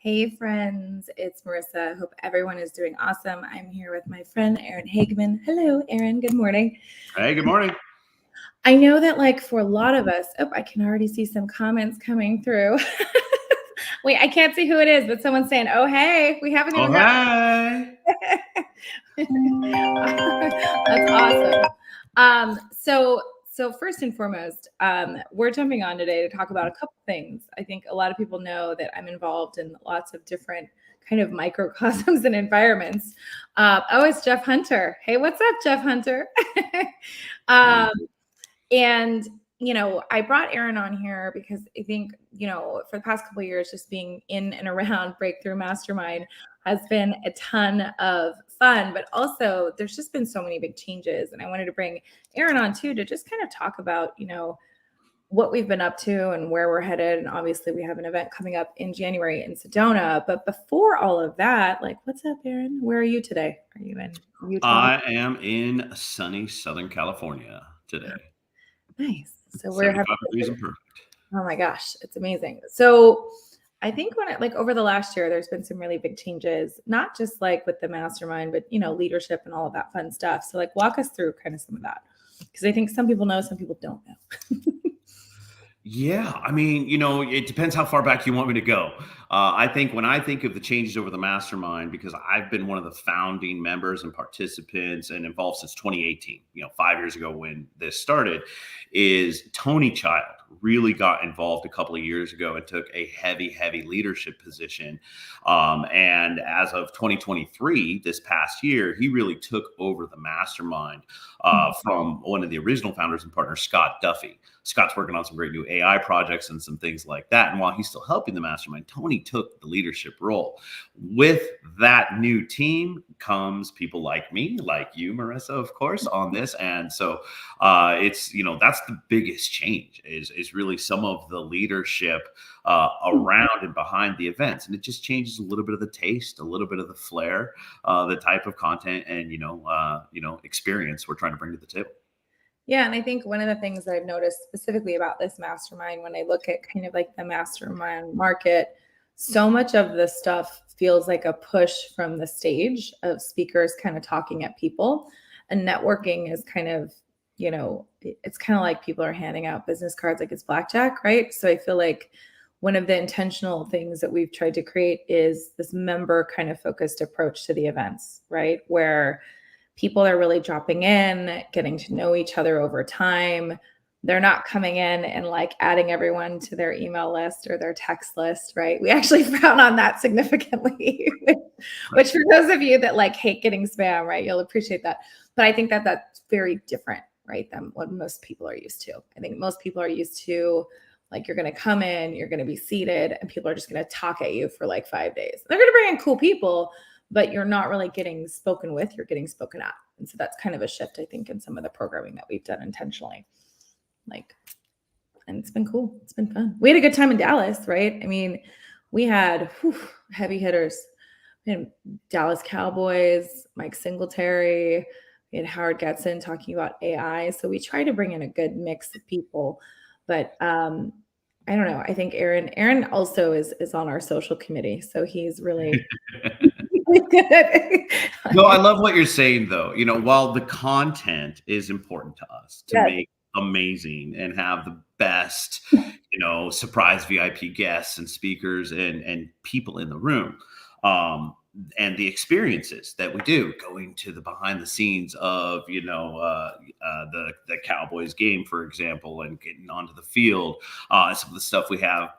Hey friends, it's Marissa. Hope everyone is doing awesome. I'm here with my friend Erin Hageman. Hello, Erin. Good morning. Hey, good morning. I know that for a lot of us, I can already see some comments coming through. Wait, I can't see who it is, but someone's saying, "Oh, hey, we haven't even Hey. That's awesome. So first and foremost, we're jumping on today to talk about a couple things. I think a lot of people know that I'm involved in lots of different kind of microcosms and environments. It's Jeff Hunter. Hey, what's up, Jeff Hunter? And I brought Erin on here because I think, for the past couple of years, just being in and around Breakthrough Mastermind has been a ton of fun, but also there's just been so many big changes. And I wanted to bring Erin on too, to just kind of talk about, what we've been up to and where we're headed. And obviously we have an event coming up in January in Sedona. But before all of that, what's up, Erin? Where are you today? Are you in Utah? I am in sunny Southern California today. Nice. So we're 75 degrees and perfect. Oh my gosh, it's amazing. So I think over the last year, there's been some really big changes, not just with the mastermind, but leadership and all of that fun stuff. So walk us through kind of some of that, because I think some people know, some people don't know. Yeah, I mean, it depends how far back you want me to go. I think when I think of the changes over the mastermind, because I've been one of the founding members and participants and involved since 2018, 5 years ago when this started, is Tony Child really got involved a couple of years ago and took a heavy leadership position. And as of 2023, this past year, he really took over the mastermind from one of the original founders and partners, Scott Duffy. Scott's working on some great new AI projects and some things like that. And while he's still helping the mastermind, Tony took the leadership role. With that new team comes people like me, like you, Marissa, of course, on this. And so it's, that's the biggest change is really some of the leadership around and behind the events. And it just changes a little bit of the taste, a little bit of the flair, the type of content and, experience we're trying to bring to the table. Yeah. And I think one of the things that I've noticed specifically about this mastermind, when I look at kind of the mastermind market, so much of this stuff feels like a push from the stage of speakers kind of talking at people, and networking is kind of, it's kind of like people are handing out business cards like it's blackjack, right? So I feel like one of the intentional things that we've tried to create is this member kind of focused approach to the events, right? Where people are really dropping in, getting to know each other over time. They're not coming in and adding everyone to their email list or their text list, right? We actually frown on that significantly, which for those of you that hate getting spam, right, you'll appreciate that. But I think that that's very different, right, than what most people are used to. I think most people are used to you're going to come in, you're going to be seated, and people are just going to talk at you for 5 days. They're going to bring in cool people, but you're not really getting spoken with, you're getting spoken at. And so that's kind of a shift, I think, in some of the programming that we've done intentionally. And it's been cool. It's been fun. We had a good time in Dallas, right? I mean, we had heavy hitters. We had Dallas Cowboys, Mike Singletary, we had Howard Getson talking about AI. So we try to bring in a good mix of people. But I don't know. I think Aaron also is on our social committee. So he's really good. No, I love what you're saying, though. While the content is important to us to make amazing and have the best, surprise VIP guests and speakers and people in the room. And the experiences that we do, going to the behind the scenes of, the Cowboys game, for example, and getting onto the field, some of the stuff we have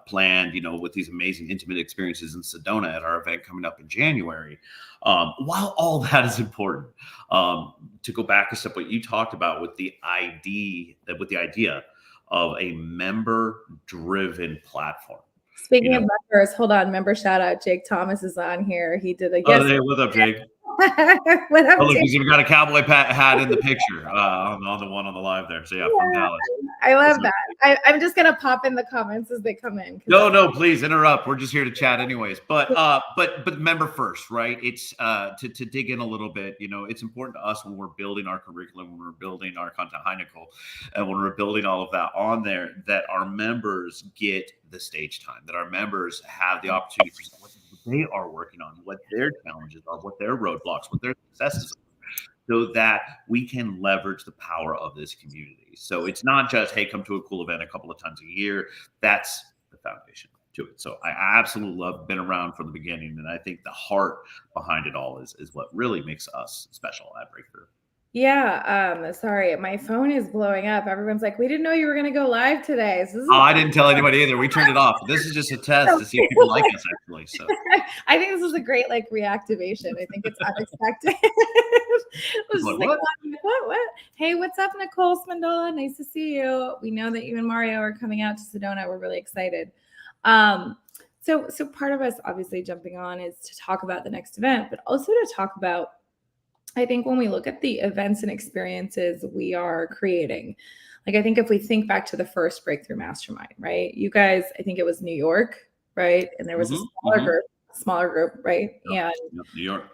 planned, with these amazing intimate experiences in Sedona at our event coming up in January. While all that is important, to go back a step, what you talked about with the idea of a member-driven platform. Speaking of members, hold on. Member shout out. Jake Thomas is on here. He did a guest. Oh, hey, what's up, Jake? What up, look, he's even got a cowboy hat in the picture on the one on the live there. So yeah, from Dallas. I love that. I'm just gonna pop in the comments as they come in. No, please interrupt. We're just here to chat, anyways. But member first, right? It's to dig in a little bit. It's important to us when we're building our curriculum, when we're building our content, hi Nicole, and when we're building all of that on there, that our members get the stage time, that our members have the opportunity to present what they are working on, what their challenges are, what their roadblocks, what their successes are, so that we can leverage the power of this community. So it's not just, hey, come to a cool event a couple of times a year. That's the foundation to it. So I absolutely love, been around from the beginning. And I think the heart behind it all is what really makes us special at Breakthrough. Yeah, sorry, my phone is blowing up. Everyone's like, we didn't know you were gonna go live today. So this is Oh, I didn't tell anybody either. We turned it off. This is just a test to see if people like us, actually. So I think this is a great like reactivation. I think it's unexpected. It was like, like, what? what? Hey, what's up, Nicole Spandola? Nice to see you. We know that you and Mario are coming out to Sedona. We're really excited. So part of us obviously jumping on is to talk about the next event, but also to talk about, I think when we look at the events and experiences we are creating, like I think if we think back to the first Breakthrough Mastermind, right? You guys, I think it was New York, right? And there was a smaller group, right? Yep, New York.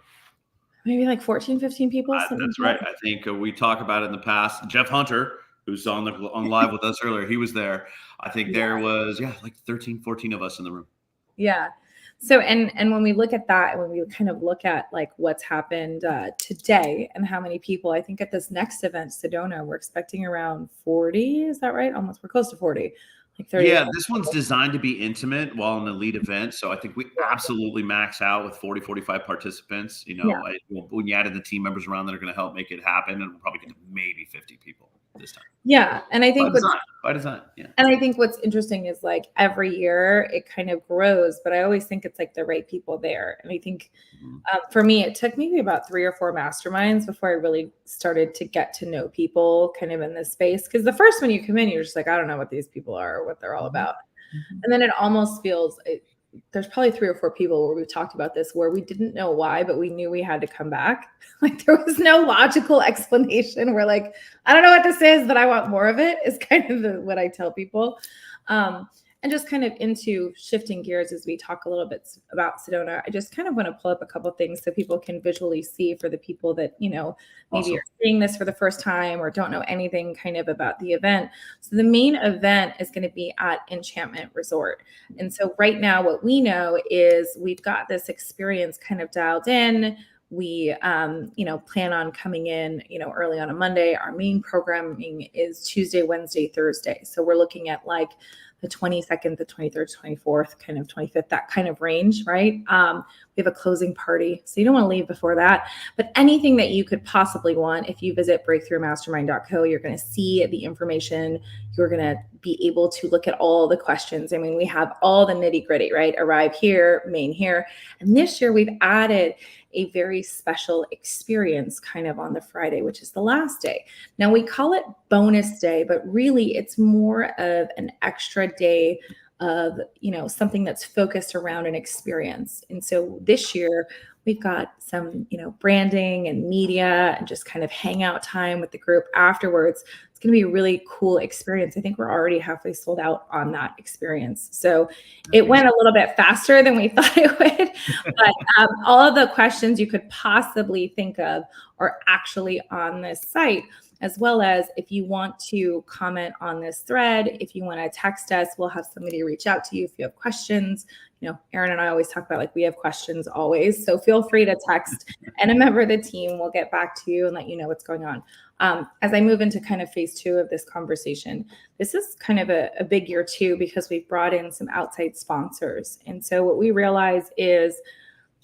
Maybe like 14, 15 people. That's right. I think we talked about it in the past. Jeff Hunter, who's on live with us earlier, he was there. I think there was, like 13, 14 of us in the room. Yeah. So, and when we look at that, and when we kind of look at like what's happened today and how many people, I think at this next event, Sedona, we're expecting around 40. Is that right? Almost, we're close to 40. Like 30. Yeah, this one's designed to be intimate while an elite event. So I think we absolutely max out with 40, 45 participants. You know, when you added the team members around that are going to help make it happen, and we'll probably get to maybe 50 people this time. Yeah. And I think by design. Yeah. And I think what's interesting is like every year it kind of grows, but I always think it's like the right people there. And I think for me, it took maybe about 3 or 4 masterminds before I really started to get to know people kind of in this space. Because the first one you come in, you're just like, I don't know what these people are or what they're all about. And then it almost feels, there's probably 3 or 4 people where we've talked about this, where we didn't know why, but we knew we had to come back. Like there was no logical explanation. We're like, I don't know what this is, but I want more of it, is kind of what I tell people. And just kind of into shifting gears as we talk a little bit about Sedona, I just kind of want to pull up a couple of things so people can visually see, for the people that, you know, maybe are seeing this for the first time or don't know anything kind of about the event. So the main event is going to be at Enchantment Resort. And so right now what we know is we've got this experience kind of dialed in. We, plan on coming in, early on a Monday. Our main programming is Tuesday, Wednesday, Thursday. So we're looking at like the 22nd, the 23rd, 24th, kind of 25th, that kind of range, right? We have a closing party, so you don't want to leave before that. But anything that you could possibly want, if you visit breakthroughmastermind.co, you're going to see the information. You're going to be able to look at all the questions. I mean, we have all the nitty gritty, right? Arrive here, main here. And this year we've added a very special experience kind of on the Friday, which is the last day. Now we call it bonus day, but really it's more of an extra day of, something that's focused around an experience. And so this year we've got some, branding and media and just kind of hangout time with the group afterwards. It's going to be a really cool experience. I think we're already halfway sold out on that experience. So it went a little bit faster than we thought it would, but all of the questions you could possibly think of are actually on this site, as well as if you want to comment on this thread, if you want to text us, we'll have somebody reach out to you if you have questions. Erin and I always talk about, like, we have questions always. So feel free to text and a member of the team will get back to you and let you know what's going on. As I move into kind of phase 2 of this conversation, this is kind of a big year too, because we've brought in some outside sponsors. And so what we realize is,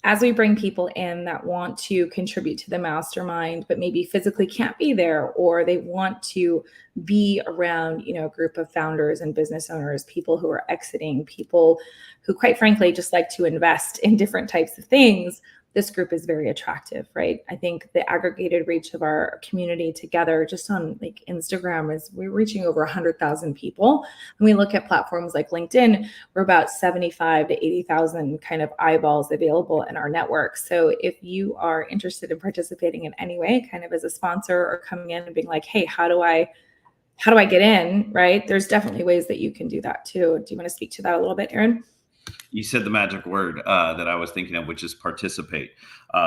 as we bring people in that want to contribute to the mastermind, but maybe physically can't be there, or they want to be around, a group of founders and business owners, people who are exiting, people who quite frankly just like to invest in different types of things, this group is very attractive, right? I think the aggregated reach of our community together, just on like Instagram, is we're reaching over 100,000 people. When we look at platforms like LinkedIn, we're about 75 to 80,000 kind of eyeballs available in our network. So if you are interested in participating in any way, kind of as a sponsor or coming in and being like, hey, how do I get in, right? There's definitely ways that you can do that too. Do you want to speak to that a little bit, Erin? You said the magic word that I was thinking of, which is participate,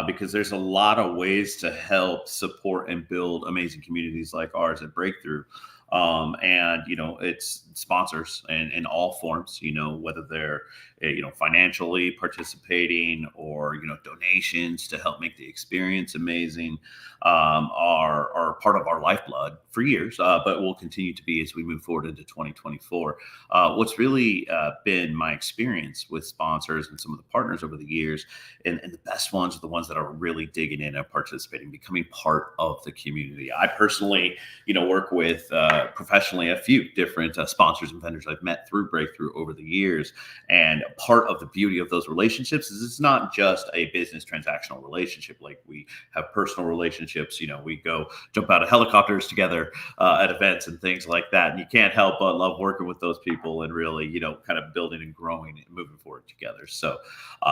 because there's a lot of ways to help support and build amazing communities like ours at Breakthrough. And, it's sponsors in all forms, whether they're, financially participating or, donations to help make the experience amazing, are part of our lifeblood for years, but will continue to be as we move forward into 2024. What's really been my experience with sponsors and some of the partners over the years, and the best ones are the ones that are really digging in and participating, becoming part of the community. I personally, work with professionally a few different sponsors and vendors I've met through Breakthrough over the years. And part of the beauty of those relationships is it's not just a business transactional relationship. Like, we have personal relationships. We go jump out of helicopters together at events and things like that. And you can't help but love working with those people and really, kind of building and growing and moving forward together. So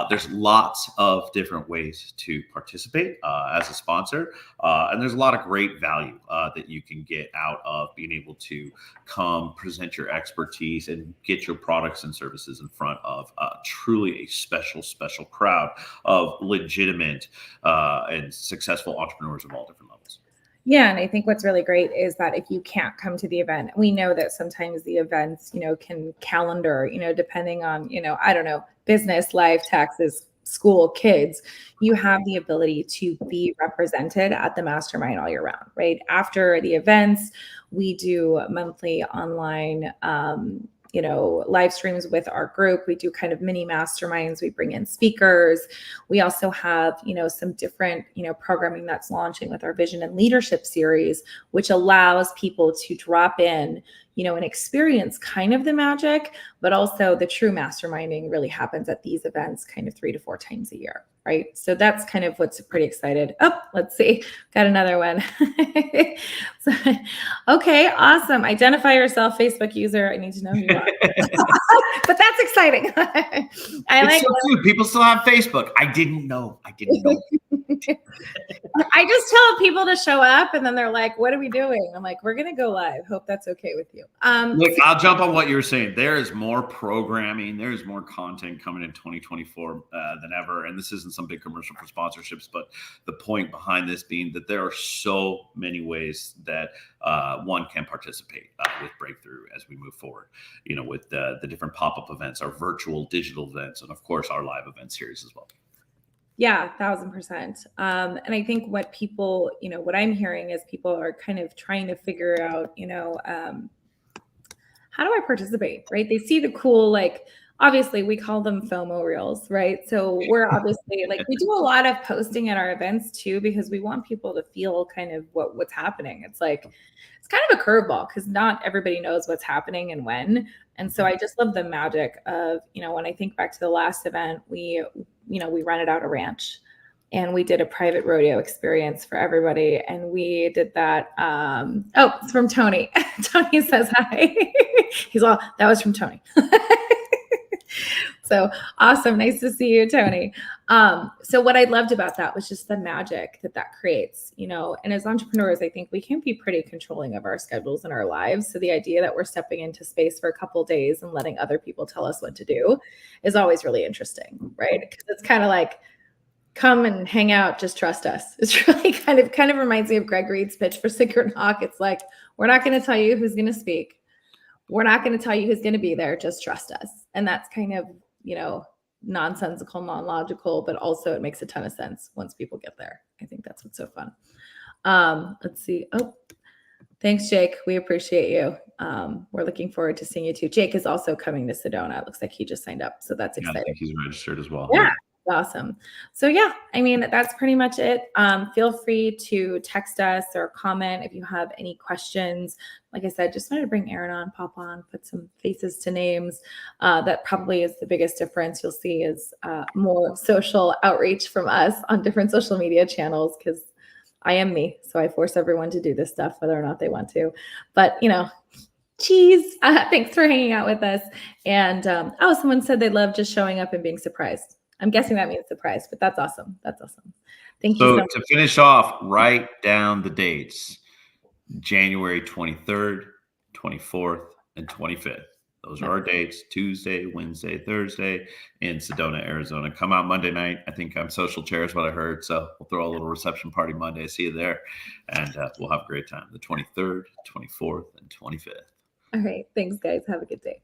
there's lots of different ways to participate as a sponsor. And there's a lot of great value that you can get out of being able to come present your expertise and get your products and services in front of truly a special crowd of legitimate and successful entrepreneurs of all different levels. Yeah. And I think what's really great is that if you can't come to the event, we know that sometimes the events, can calendar, depending on, I don't know, business, life, taxes, school, kids, you have the ability to be represented at the mastermind all year round, right? After the events, we do monthly online, live streams with our group. We do kind of mini masterminds. We bring in speakers. We also have, some different, programming that's launching with our vision and leadership series, which allows people to drop in, and experience kind of the magic, but also the true masterminding really happens at these events kind of 3 to 4 times a year. Right. So that's kind of what's pretty excited. Oh, let's see. Got another one. So, okay. Awesome. Identify yourself, Facebook user. I need to know who you are. But that's exciting. People still have Facebook. I didn't know. I just tell people to show up and then they're like, what are we doing? I'm like, we're going to go live. Hope that's okay with you. Look, I'll jump on what you were saying. There is more programming. There is more content coming in 2024 than ever. And this isn't some big commercial for sponsorships, but the point behind this being that there are so many ways that one can participate with Breakthrough as we move forward, with the different pop-up events, our virtual digital events, and of course our live event series as well. Yeah, 1,000%. And I think what people, what I'm hearing is people are kind of trying to figure out, how do I participate, right? They see the cool, obviously we call them FOMO reels, right? So we're obviously we do a lot of posting at our events too, because we want people to feel kind of what's happening. It's it's kind of a curveball because not everybody knows what's happening and when. And so I just love the magic of, when I think back to the last event, we rented out a ranch and we did a private rodeo experience for everybody. And we did that. Oh, it's from Tony. Tony says hi. He's all, that was from Tony. So awesome. Nice to see you, Tony. So what I loved about that was just the magic that creates, and as entrepreneurs, I think we can be pretty controlling of our schedules and our lives. So the idea that we're stepping into space for a couple of days and letting other people tell us what to do is always really interesting, right? Because it's kind of like, come and hang out, just trust us. It's really kind of reminds me of Greg Reed's pitch for Secret Knock. It's like, we're not going to tell you who's going to speak. We're not going to tell you who's going to be there. Just trust us. And that's kind of, nonsensical, non-logical, but also it makes a ton of sense once people get there. I think that's what's so fun. Let's see. Oh, thanks, Jake. We appreciate you. We're looking forward to seeing you too. Jake is also coming to Sedona. It looks like he just signed up. So that's exciting. I think he's registered as well. Yeah. Awesome. So yeah, that's pretty much it. Feel free to text us or comment if you have any questions. Like I said, just wanted to bring Aaron on, pop on, put some faces to names. That probably is the biggest difference you'll see is more social outreach from us on different social media channels, because I am me. So I force everyone to do this stuff, whether or not they want to. But, cheese. Thanks for hanging out with us. And someone said they love just showing up and being surprised. I'm guessing that means surprise, but that's awesome. That's awesome. Thank you so much. To finish off, write down the dates: January 23rd, 24th, and 25th. Those are our dates: Tuesday, Wednesday, Thursday in Sedona, Arizona. Come out Monday night. I think I'm social chair is what I heard. So we'll throw a little reception party Monday. See you there. And we'll have a great time. The 23rd, 24th, and 25th. All right. Thanks, guys. Have a good day.